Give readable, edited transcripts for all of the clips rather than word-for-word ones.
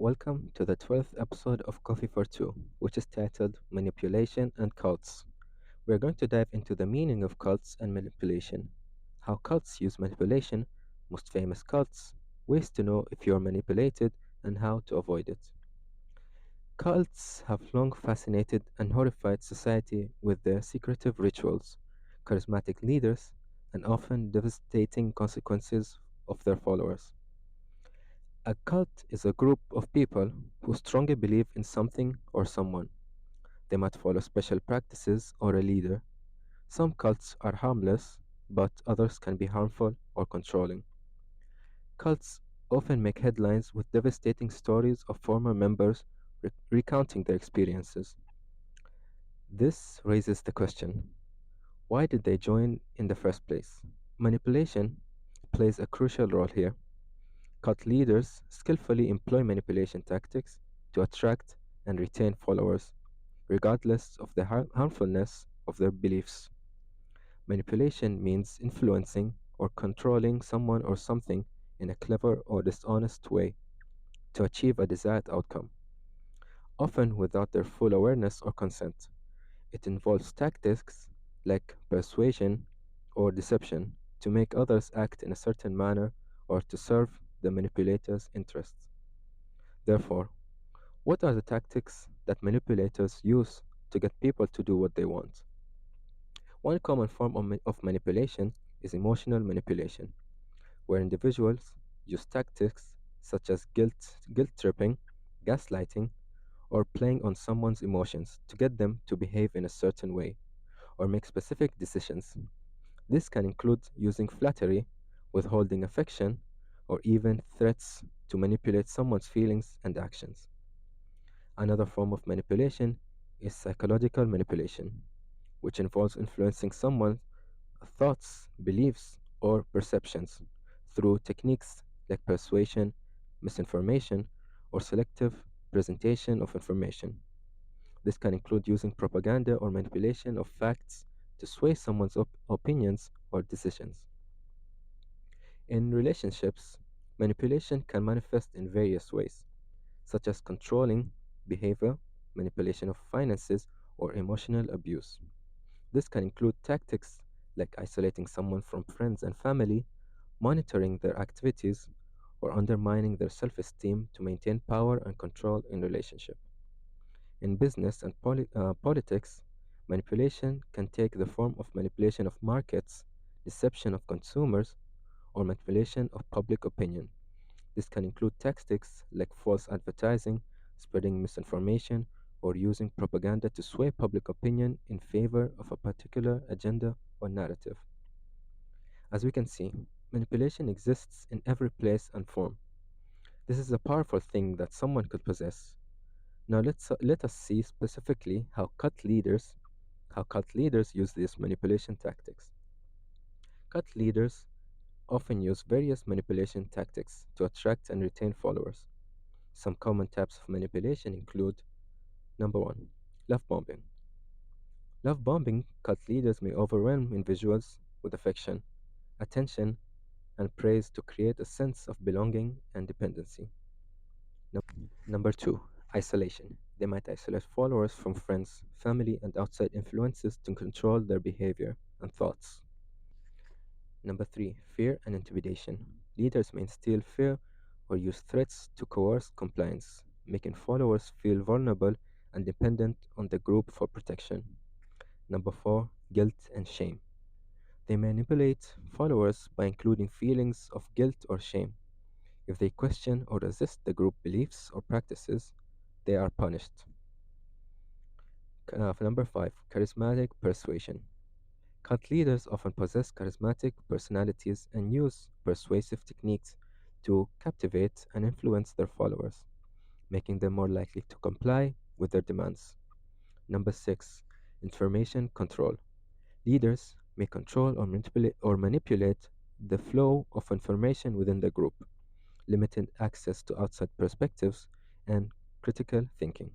Welcome to the 12th episode of Coffee42, which is titled Manipulation and Cults. We are going to dive into the meaning of cults and manipulation, how cults use manipulation, most famous cults, ways to know if you are manipulated, and how to avoid it. Cults have long fascinated and horrified society with their secretive rituals, charismatic leaders, and often devastating consequences of their followers. A cult is a group of people who strongly believe in something or someone. They might follow special practices or a leader. Some cults are harmless, but others can be harmful or controlling. Cults often make headlines with devastating stories of former members recounting their experiences. This raises the question, why did they join in the first place? Manipulation plays a crucial role here. Cult leaders skillfully employ manipulation tactics to attract and retain followers, regardless of the harmfulness of their beliefs. Manipulation means influencing or controlling someone or something in a clever or dishonest way to achieve a desired outcome, often without their full awareness or consent. It involves tactics like persuasion or deception to make others act in a certain manner or to serve the manipulator's interests. Therefore, what are the tactics that manipulators use to get people to do what they want? One common form of manipulation is emotional manipulation, where individuals use tactics such as guilt tripping, gaslighting, or playing on someone's emotions to get them to behave in a certain way or make specific decisions. This can include using flattery, withholding affection, or even threats to manipulate someone's feelings and actions. Another form of manipulation is psychological manipulation, which involves influencing someone's thoughts, beliefs, or perceptions through techniques like persuasion, misinformation, or selective presentation of information. This can include using propaganda or manipulation of facts to sway someone's opinions or decisions. In relationships, manipulation can manifest in various ways, such as controlling behavior, manipulation of finances, or emotional abuse. This can include tactics like isolating someone from friends and family, monitoring their activities, or undermining their self esteem to maintain power and control in relationship. In business and politics, manipulation can take the form of manipulation of markets, deception of consumers, or manipulation of public opinion. This can include tactics like false advertising, spreading misinformation, or using propaganda to sway public opinion in favor of a particular agenda or narrative. As we can see, manipulation exists in every place and form. This is a powerful thing that someone could possess. Now let us see specifically how cult leaders use these manipulation tactics. Cult leaders often use various manipulation tactics to attract and retain followers. Some common types of manipulation include number 1, love bombing. Love bombing cult leaders may overwhelm individuals with affection, attention, and praise to create a sense of belonging and dependency. Number 2, isolation. They might isolate followers from friends, family, and outside influences to control their behavior and thoughts. Number 3, fear and intimidation. Leaders may instill fear or use threats to coerce compliance, making followers feel vulnerable and dependent on the group for protection. Number 4, guilt and shame. They manipulate followers by including feelings of guilt or shame. If they question or resist the group beliefs or practices, they are punished. Number 5, charismatic persuasion. Cult leaders often possess charismatic personalities and use persuasive techniques to captivate and influence their followers, making them more likely to comply with their demands. Number 6, information control. Leaders may control or manipulate the flow of information within the group, limiting access to outside perspectives and critical thinking.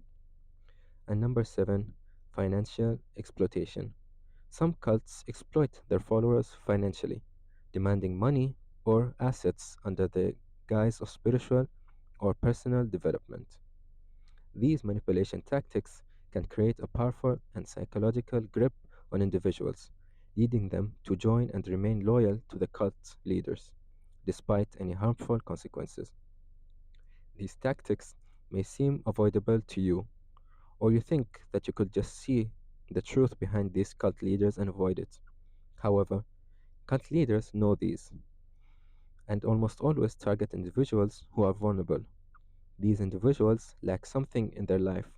And number 7, financial exploitation. Some cults exploit their followers financially, demanding money or assets under the guise of spiritual or personal development. These manipulation tactics can create a powerful and psychological grip on individuals, leading them to join and remain loyal to the cult leaders, despite any harmful consequences. These tactics may seem avoidable to you, or you think that you could just see the truth behind these cult leaders and avoid it. However, cult leaders know these and almost always target individuals who are vulnerable. These individuals lack something in their life,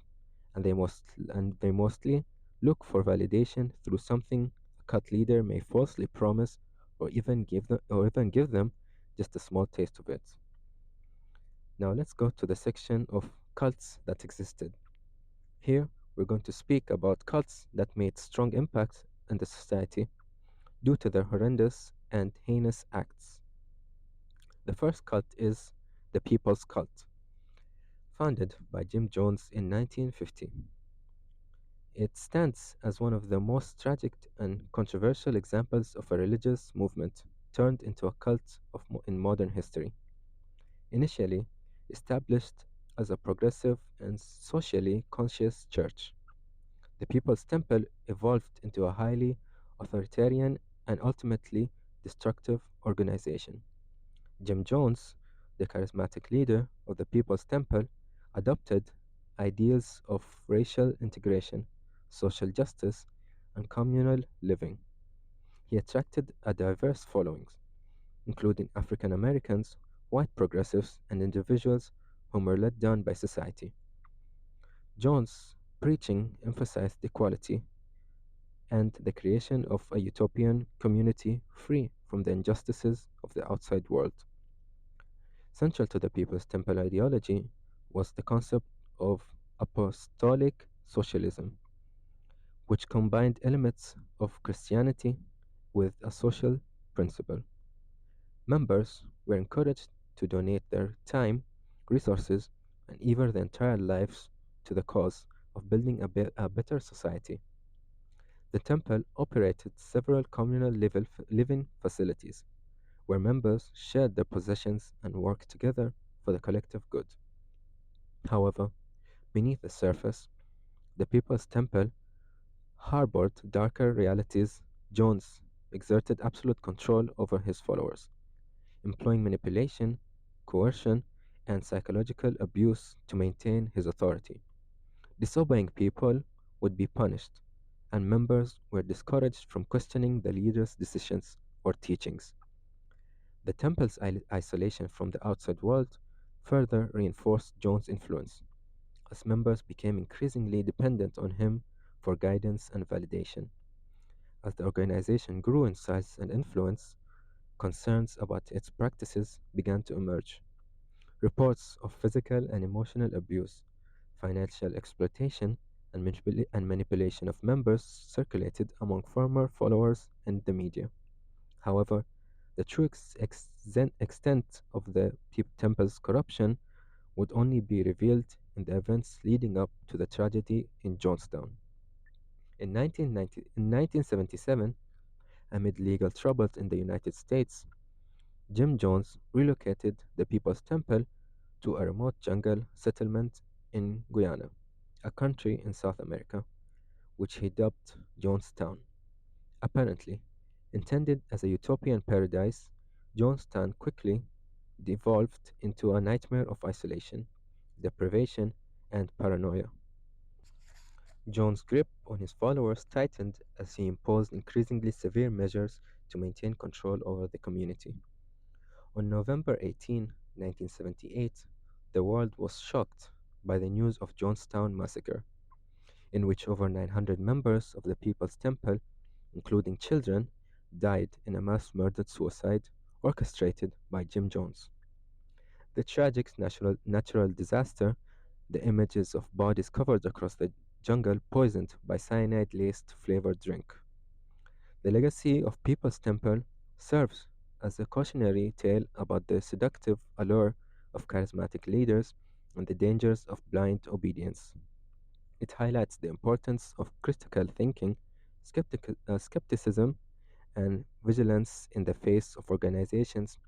and they mostly look for validation through something a cult leader may falsely promise or even give them just a small taste of it. Now let's go to the section of cults that existed. Here we're going to speak about cults that made strong impacts in the society due to their horrendous and heinous acts. The first cult is the People's Cult, founded by Jim Jones in 1950. It stands as one of the most tragic and controversial examples of a religious movement turned into a cult in modern history. Initially established as a progressive and socially conscious church, the People's Temple evolved into a highly authoritarian and ultimately destructive organization. Jim Jones, the charismatic leader of the People's Temple, adopted ideals of racial integration, social justice, and communal living. He attracted a diverse following, including African Americans, white progressives, and individuals whom were let down by society. Jones' preaching emphasized equality and the creation of a utopian community free from the injustices of the outside world. Central to the People's Temple ideology was the concept of apostolic socialism, which combined elements of Christianity with a social principle. Members were encouraged to donate their time, resources, and even their entire lives to the cause of building a better society. The temple operated several communal living facilities where members shared their possessions and worked together for the collective good. However, beneath the surface, the People's Temple harbored darker realities. Jones exerted absolute control over his followers, employing manipulation, coercion, and psychological abuse to maintain his authority. Disobeying people would be punished, and members were discouraged from questioning the leader's decisions or teachings. The temple's isolation from the outside world further reinforced Jones' influence, as members became increasingly dependent on him for guidance and validation. As the organization grew in size and influence, concerns about its practices began to emerge. Reports of physical and emotional abuse, financial exploitation, and manipulation of members circulated among former followers and the media. However, the true extent of the temple's corruption would only be revealed in the events leading up to the tragedy in Jonestown. In 1977, amid legal troubles in the United States, Jim Jones relocated the People's Temple to a remote jungle settlement in Guyana, a country in South America, which he dubbed Jonestown. Apparently, intended as a utopian paradise, Jonestown quickly devolved into a nightmare of isolation, deprivation, and paranoia. Jones' grip on his followers tightened as he imposed increasingly severe measures to maintain control over the community. On November 18, 1978, the world was shocked by the news of Jonestown massacre, in which over 900 members of the People's Temple, including children, died in a mass murder-suicide orchestrated by Jim Jones. The tragic natural disaster, the images of bodies covered across the jungle poisoned by cyanide-laced flavored drink. The legacy of People's Temple serves as a cautionary tale about the seductive allure of charismatic leaders and the dangers of blind obedience. It highlights the importance of critical thinking, skepticism, and vigilance in the face of organizations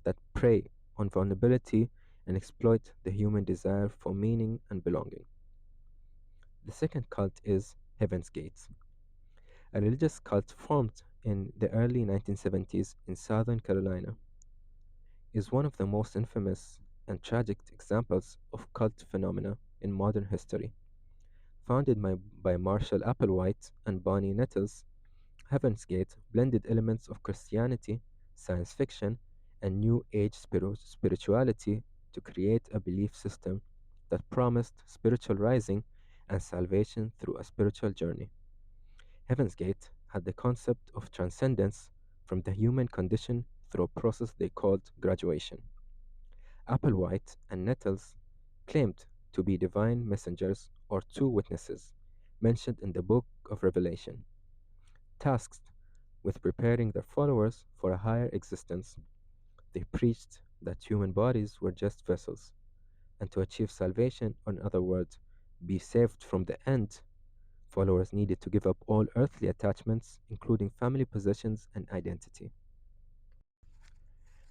that prey on vulnerability and exploit the human desire for meaning and belonging. The second cult is Heaven's Gate, a religious cult formed in the early 1970s in Southern Carolina. Is one of the most infamous and tragic examples of cult phenomena in modern history. Founded by Marshall Applewhite and Bonnie Nettles, Heaven's Gate blended elements of Christianity, science fiction, and New Age spirituality to create a belief system that promised spiritual rising and salvation through a spiritual journey. Heaven's Gate had the concept of transcendence from the human condition through a process they called graduation. Applewhite and Nettles claimed to be divine messengers or two witnesses mentioned in the book of Revelation, tasked with preparing their followers for a higher existence. They preached that human bodies were just vessels, and to achieve salvation, or in other words, be saved from the end, followers needed to give up all earthly attachments, including family possessions and identity.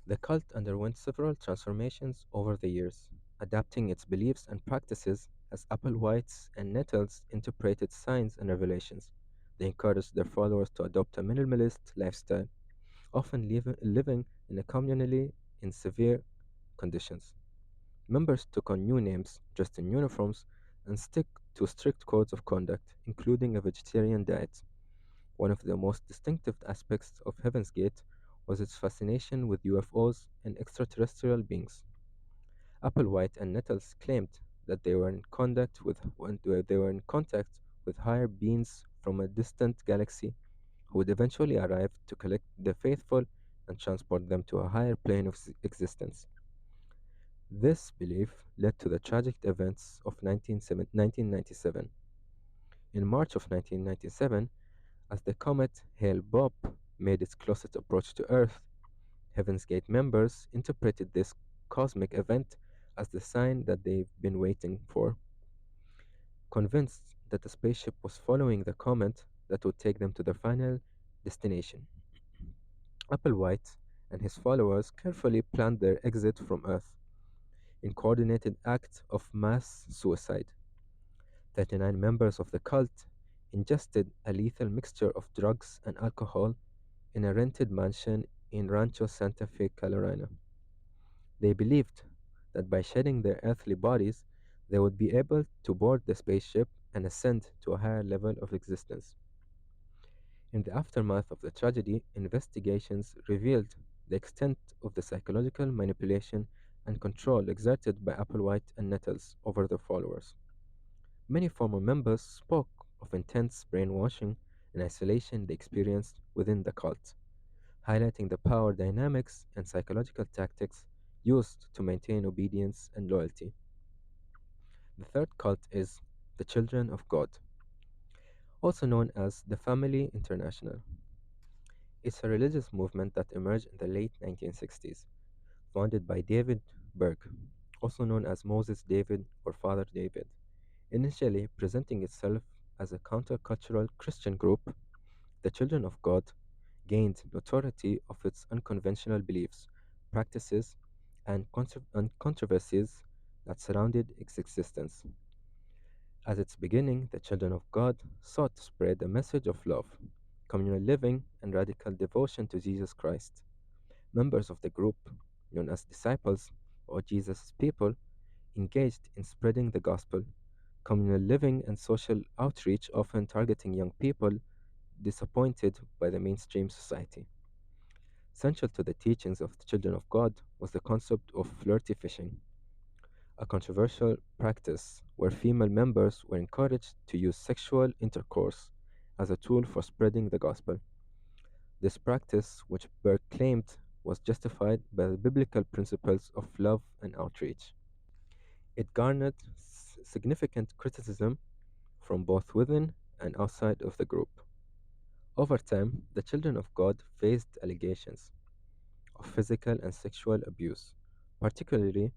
The cult underwent several transformations over the years, adapting its beliefs and practices as Applewhites and Nettles interpreted signs and revelations. They encouraged their followers to adopt a minimalist lifestyle, often living in a communally in severe conditions. Members took on new names, dressed in uniforms, and stick to strict codes of conduct, including a vegetarian diet. One of the most distinctive aspects of Heaven's Gate was its fascination with UFOs and extraterrestrial beings. Applewhite and Nettles claimed that they were in contact with higher beings from a distant galaxy who would eventually arrive to collect the faithful and transport them to a higher plane of existence. This belief led to the tragic events of 1997. In March of 1997, as the comet Hale-Bopp made its closest approach to Earth, Heaven's Gate members interpreted this cosmic event as the sign that they've been waiting for, convinced that the spaceship was following the comet that would take them to their final destination. Applewhite and his followers carefully planned their exit from Earth in coordinated act of mass suicide. 39 members of the cult ingested a lethal mixture of drugs and alcohol in a rented mansion in Rancho Santa Fe, Carolina. They believed that by shedding their earthly bodies, they would be able to board the spaceship and ascend to a higher level of existence. In the aftermath of the tragedy, investigations revealed the extent of the psychological manipulation and control exerted by Applewhite and Nettles over their followers. Many former members spoke of intense brainwashing and isolation they experienced within the cult, highlighting the power dynamics and psychological tactics used to maintain obedience and loyalty. The third cult is the Children of God, also known as the Family International. It's a religious movement that emerged in the late 1960s, founded by David Berg, also known as Moses David or Father David. Initially presenting itself as a countercultural Christian group, the Children of God gained notoriety of its unconventional beliefs, practices, and controversies that surrounded its existence. At its beginning, the Children of God sought to spread a message of love, communal living, and radical devotion to Jesus Christ. Members of the group, known as disciples or Jesus' people, engaged in spreading the gospel, communal living, and social outreach, often targeting young people disappointed by the mainstream society. Central to the teachings of the Children of God was the concept of flirty fishing, a controversial practice where female members were encouraged to use sexual intercourse as a tool for spreading the gospel. This practice, which Burke claimed was justified by the biblical principles of love and outreach. It garnered significant criticism from both within and outside of the group. Over time, the Children of God faced allegations of physical and sexual abuse, particularly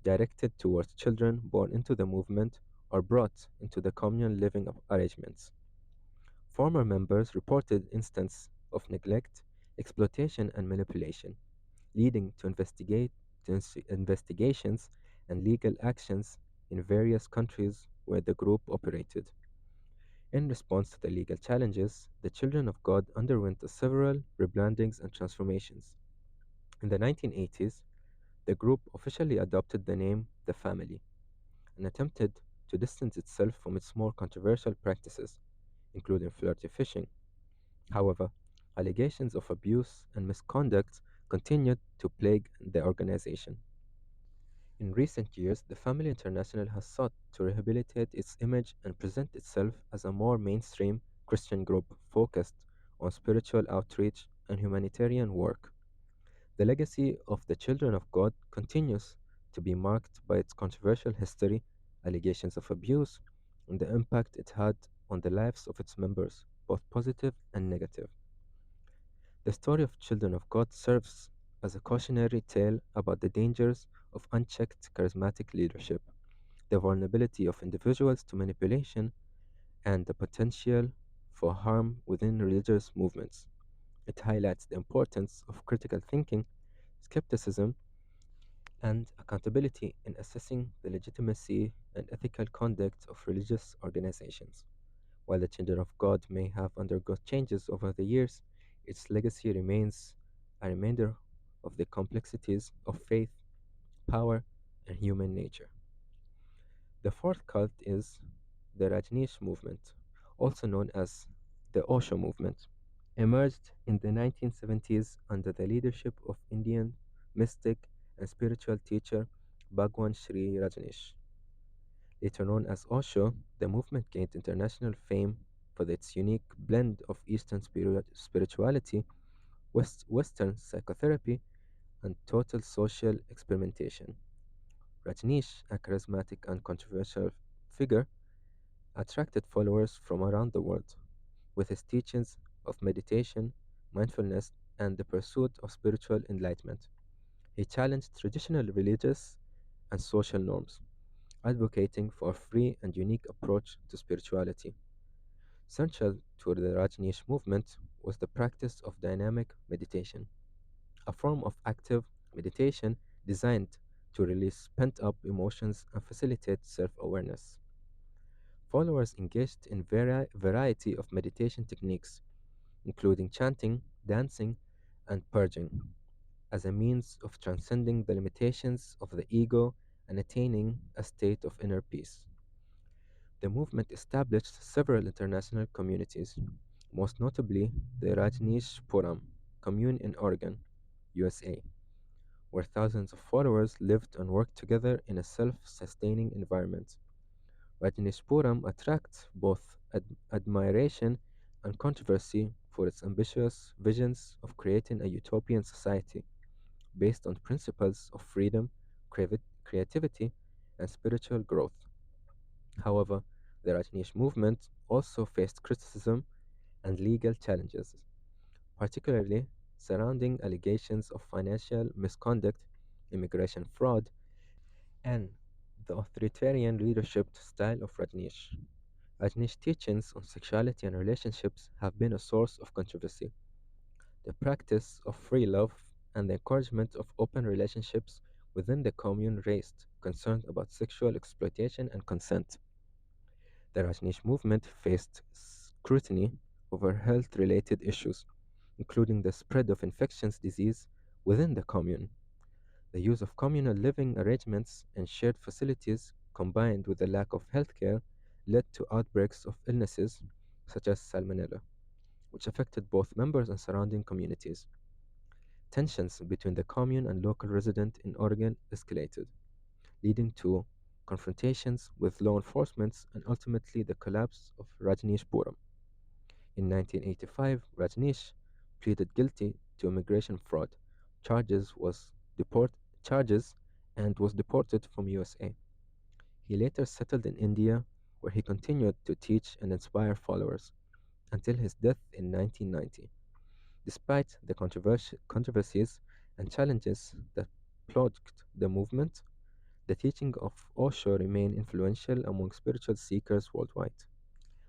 directed towards children born into the movement or brought into the communal living arrangements. Former members reported instances of neglect, exploitation, and manipulation, leading to investigations and legal actions in various countries where the group operated. In response to the legal challenges, the Children of God underwent several rebrandings and transformations. In the 1980s, the group officially adopted the name The Family and attempted to distance itself from its more controversial practices, including flirty fishing. However, allegations of abuse and misconduct continued to plague the organization. In recent years, the Family International has sought to rehabilitate its image and present itself as a more mainstream Christian group focused on spiritual outreach and humanitarian work. The legacy of the Children of God continues to be marked by its controversial history, allegations of abuse, and the impact it had on the lives of its members, both positive and negative. The story of Children of God serves as a cautionary tale about the dangers of unchecked charismatic leadership, the vulnerability of individuals to manipulation, and the potential for harm within religious movements. It highlights the importance of critical thinking, skepticism, and accountability in assessing the legitimacy and ethical conduct of religious organizations. While the Children of God may have undergone changes over the years, its legacy remains a reminder of the complexities of faith, power, and human nature. The fourth cult is the Rajneesh movement, also known as the Osho movement, emerged in the 1970s under the leadership of Indian mystic and spiritual teacher Bhagwan Sri Rajneesh. Later known as Osho, the movement gained international fame for its unique blend of Eastern spirituality, Western psychotherapy, and total social experimentation. Rajneesh, a charismatic and controversial figure, attracted followers from around the world with his teachings of meditation, mindfulness, and the pursuit of spiritual enlightenment. He challenged traditional religious and social norms, advocating for a free and unique approach to spirituality. Central to the Rajneesh movement was the practice of dynamic meditation, a form of active meditation designed to release pent up emotions and facilitate self awareness. Followers engaged in variety of meditation techniques, including chanting, dancing, and purging, as a means of transcending the limitations of the ego and attaining a state of inner peace. The movement established several international communities, most notably the Rajneeshpuram commune in Oregon, USA, where thousands of followers lived and worked together in a self-sustaining environment. Rajneeshpuram attracts both admiration and controversy for its ambitious visions of creating a utopian society based on principles of freedom, creativity, and spiritual growth. However, the Rajneesh movement also faced criticism and legal challenges, particularly surrounding allegations of financial misconduct, immigration fraud, and the authoritarian leadership style of Rajneesh. Rajneesh teachings on sexuality and relationships have been a source of controversy. The practice of free love and the encouragement of open relationships within the commune raised concerns about sexual exploitation and consent. The Rajneesh movement faced scrutiny over health related issues, including the spread of infectious disease within the commune. The use of communal living arrangements and shared facilities, combined with the lack of healthcare, led to outbreaks of illnesses such as salmonella, which affected both members and surrounding communities. Tensions between the commune and local residents in Oregon escalated, leading to confrontations with law enforcement and ultimately the collapse of Rajneeshpuram. In 1985, Rajneesh pleaded guilty to immigration fraud charges was deport charges and was deported from USA. He later settled in India where he continued to teach and inspire followers until his death in 1990. Despite the controversies and challenges that plagued the movement, the teaching of Osho remain influential among spiritual seekers worldwide.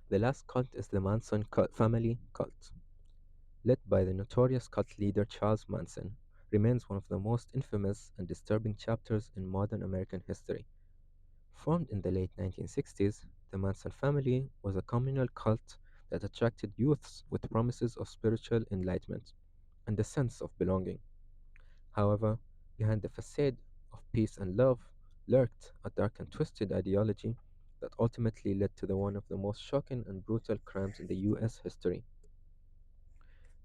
The last cult is the Manson family cult, led by the notorious cult leader Charles Manson. remains one of the most infamous and disturbing chapters in modern American history. Formed in the late 1960s, the Manson family was a communal cult that attracted youths with promises of spiritual enlightenment and a sense of belonging. However, behind the facade of peace and love lurked a dark and twisted ideology that ultimately led to one of the most shocking and brutal crimes in the US history.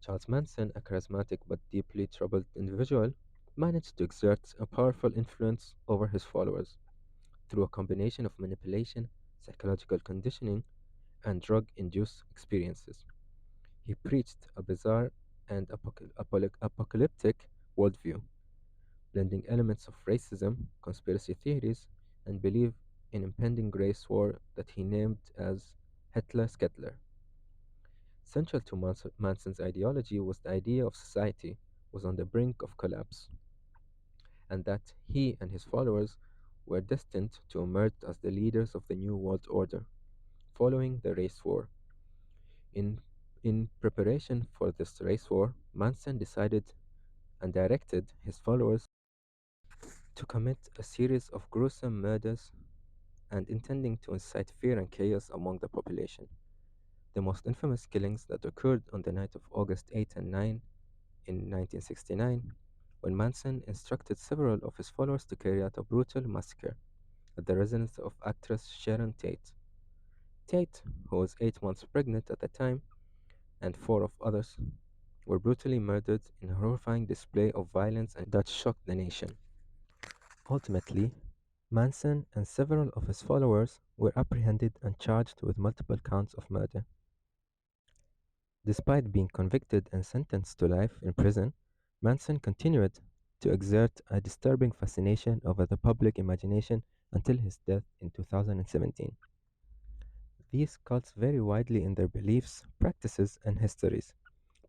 Charles Manson, a charismatic but deeply troubled individual, managed to exert a powerful influence over his followers through a combination of manipulation, psychological conditioning, and drug induced experiences. He preached a bizarre and apocalyptic worldview, blending elements of racism, conspiracy theories, and belief in impending race war that he named as Hitler Skettler. Central to Manson's ideology was the idea of society was on the brink of collapse, and that he and his followers were destined to emerge as the leaders of the New World Order following the race war. In, in preparation for this race war, Manson decided and directed his followers to commit a series of gruesome murders and intending to incite fear and chaos among the population. The most infamous killings that occurred on the night of August 8 and 9 in 1969, when Manson instructed several of his followers to carry out a brutal massacre at the residence of actress Sharon Tate. Tate, who was 8 months pregnant at the time, and four of others were brutally murdered in a horrifying display of violence and that shocked the nation. Ultimately, Manson and several of his followers were apprehended and charged with multiple counts of murder. Despite being convicted and sentenced to life in prison, Manson continued to exert a disturbing fascination over the public imagination until his death in 2017. These cults vary widely in their beliefs, practices, and histories,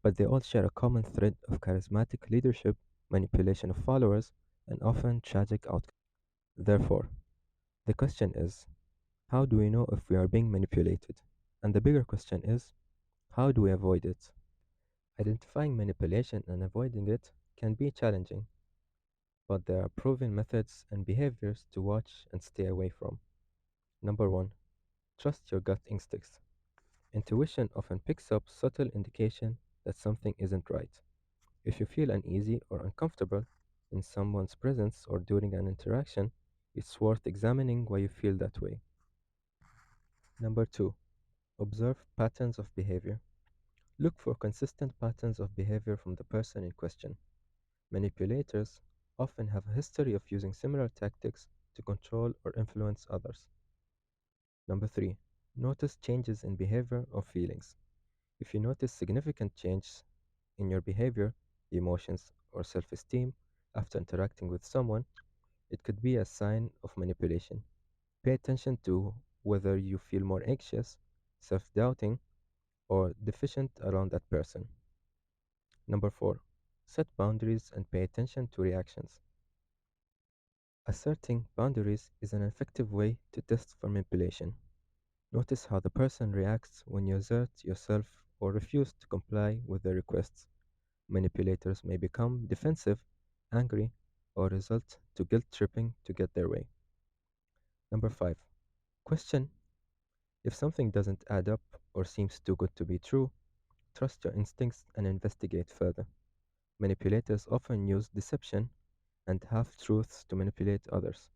but they all share a common thread of charismatic leadership, manipulation of followers, and often tragic outcomes. Therefore, the question is, how do we know if we are being manipulated? And the bigger question is, how do we avoid it? Identifying manipulation and avoiding it can be challenging, but there are proven methods and behaviors to watch and stay away from. Number one, trust your gut instincts. Intuition often picks up subtle indication that something isn't right. If you feel uneasy or uncomfortable in someone's presence or during an interaction, it's worth examining why you feel that way. Number two, observe patterns of behavior. Look for consistent patterns of behavior from the person in question. Manipulators often have a history of using similar tactics to control or influence others. Number three, notice changes in behavior or feelings. If you notice significant changes in your behavior, emotions, or self esteem after interacting with someone, it could be a sign of manipulation. Pay attention to whether you feel more anxious, self doubting, or deficient around that person. Number four, set boundaries and pay attention to reactions. Asserting boundaries is an effective way to test for manipulation. Notice how the person reacts when you assert yourself or refuse to comply with their requests. Manipulators may become defensive, angry, or result to guilt tripping to get their way. Number five, question if something doesn't add up or seems too good to be true, trust your instincts and investigate further. Manipulators often use deception and half truths to manipulate others,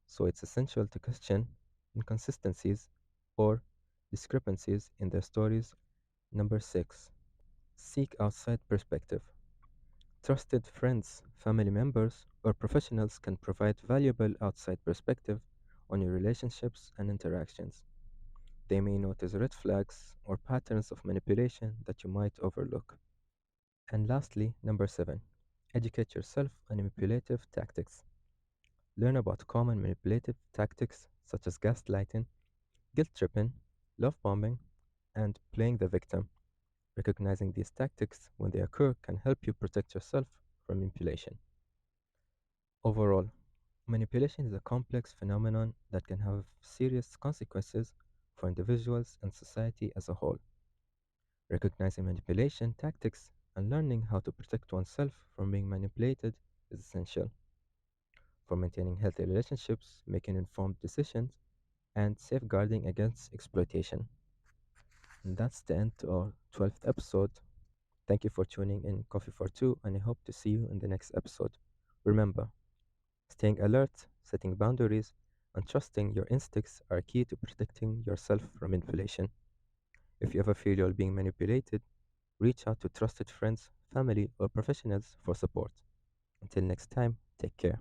so it's essential to question inconsistencies or discrepancies in their stories. Number six, seek outside perspective. Trusted friends, family members, or professionals can provide valuable outside perspective on your relationships and interactions. They may notice red flags or patterns of manipulation that you might overlook. And lastly, number seven, educate yourself on manipulative tactics. Learn about common manipulative tactics such as gaslighting, guilt tripping, love bombing, and playing the victim. Recognizing these tactics when they occur can help you protect yourself from manipulation. Overall, manipulation is a complex phenomenon that can have serious consequences for individuals and society as a whole. Recognizing manipulation tactics And learning how to protect oneself from being manipulated is essential for maintaining healthy relationships, making informed decisions, and safeguarding against exploitation. And that's the end to our 12th episode. Thank you for tuning in Coffee42, and I hope to see you in the next episode. Remember, staying alert, setting boundaries, and trusting your instincts are key to protecting yourself from manipulation. If you ever feel you're being manipulated, reach out to trusted friends, family, or professionals for support. Until next time, take care.